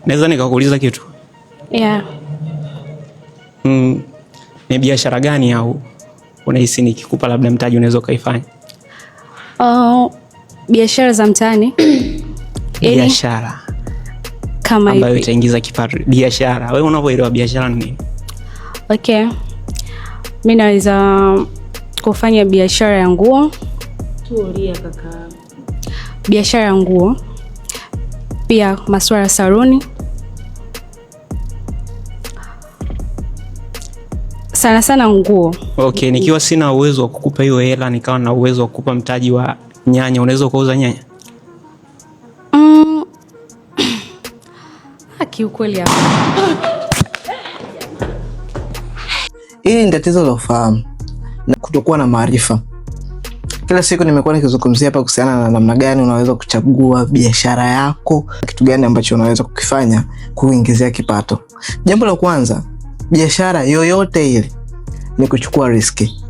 Naweza nikakuuliza kitu? Yeah. Ni biashara gani au unahisi nikikupa labda mtaji unaweza kaifanya? Biashara za mtaani. Biashara kama hivi ambayo itaingiza kipato. Biashara. Wewe unavyoelewa biashara ni nini? Okay. Mimi naweza kufanya biashara ya nguo. Tulia kaka. Biashara ya nguo. Pia masuala ya saluni. Sana sana nguo. Okay, nikiwa sina uwezo wa kukupa hiyo hela, nikawa na uwezo wa kukupa mtaji wa nyanya, unaweza kuuza nyanya? Kiukweli hapo. Hili ni tatizo la ufahamu na kutokuwa na maarifa. Kila siku nimekuwa nikizungumzia hapa kuhusiana na namna gani unaweza kuchagua biashara yako, kitu gani ambacho unaweza kukifanya kuingizia kipato. Jambo la kwanza, biashara yoyote ile ni kuchukua riski.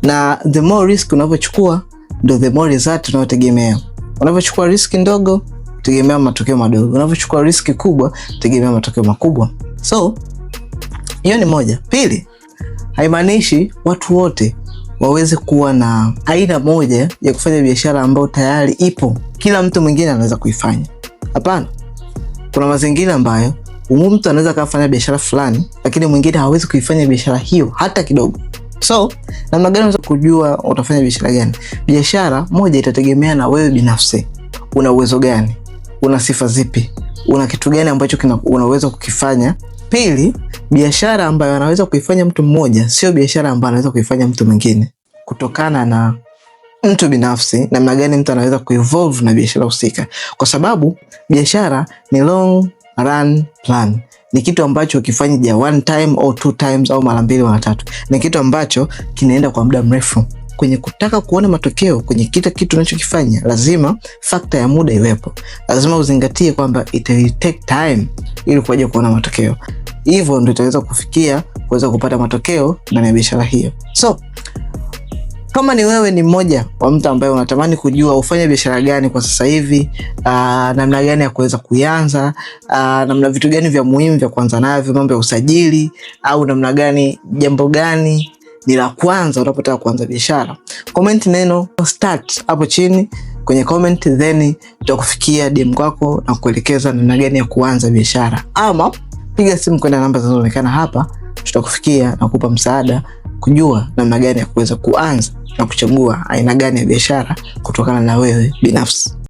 Na the more risk unavyochukua, ndio the more result unayotegemea. Unavyochukua riski ndogo, tegemea matokeo madogo. Unavyochukua riski kubwa, tegemea matokeo makubwa. So, hiyo ni moja. Pili, haimaanishi watu wote waweze kuwa na aina moja ya kufanya biashara ambayo tayari ipo, kila mtu mwingine anaweza kuifanya. Hapana. Kuna mazingira ambayo mtu anaweza kufanya biashara fulani, lakini mwingine hawezi kuifanya biashara hiyo hata kidogo. So, namna gani unaweza kujua utafanya biashara gani? Biashara moja itategemea na wewe binafsi. Una uwezo gani? Una sifa zipi? Una kitu gani ambacho unaweza kukifanya? Pili, biashara ambayo anaweza kuifanya mtu mmoja sio biashara ambayo anaweza kuifanya mtu mwingine. Kutokana na mtu binafsi, namna gani mtu anaweza kuevolve na biashara husika. Kwa sababu biashara ni long run plan. Ni kitu ambacho ukifanya ya one time au two times au mara mbili mara tatu. Ni kitu ambacho kinaenda kwa muda mrefu. Kwenye kutaka kuona matokeo kwenye kila kitu unachokifanya, lazima factor ya muda iwepo. Lazima uzingatie kwamba it will take time ili kuja kuona matokeo. Hivyo ndio utaweza kuweza kupata matokeo ndani ya biashara hiyo. So, kama ni wewe ni mmoja wa mtu ambaye unatamani kujua ufanye biashara gani kwa sasa hivi, namna gani ya kuweza kuanza, namna vitu gani vya muhimu vya kuanza navyo, mambo ya usajili, au namna gani, jambo gani ni la kwanza unapotaka kuanza biashara, comment neno start hapo chini kwenye comment, then tutakufikia DM kwako na kuelekeza namna gani ya kuanza biashara, ama piga simu kwenda namba zinazoonekana hapa, tutakufikia na kukupa msaada kujua namna gani ya kuweza kuanza na kuchagua aina gani ya biashara kutokana na wewe binafsi.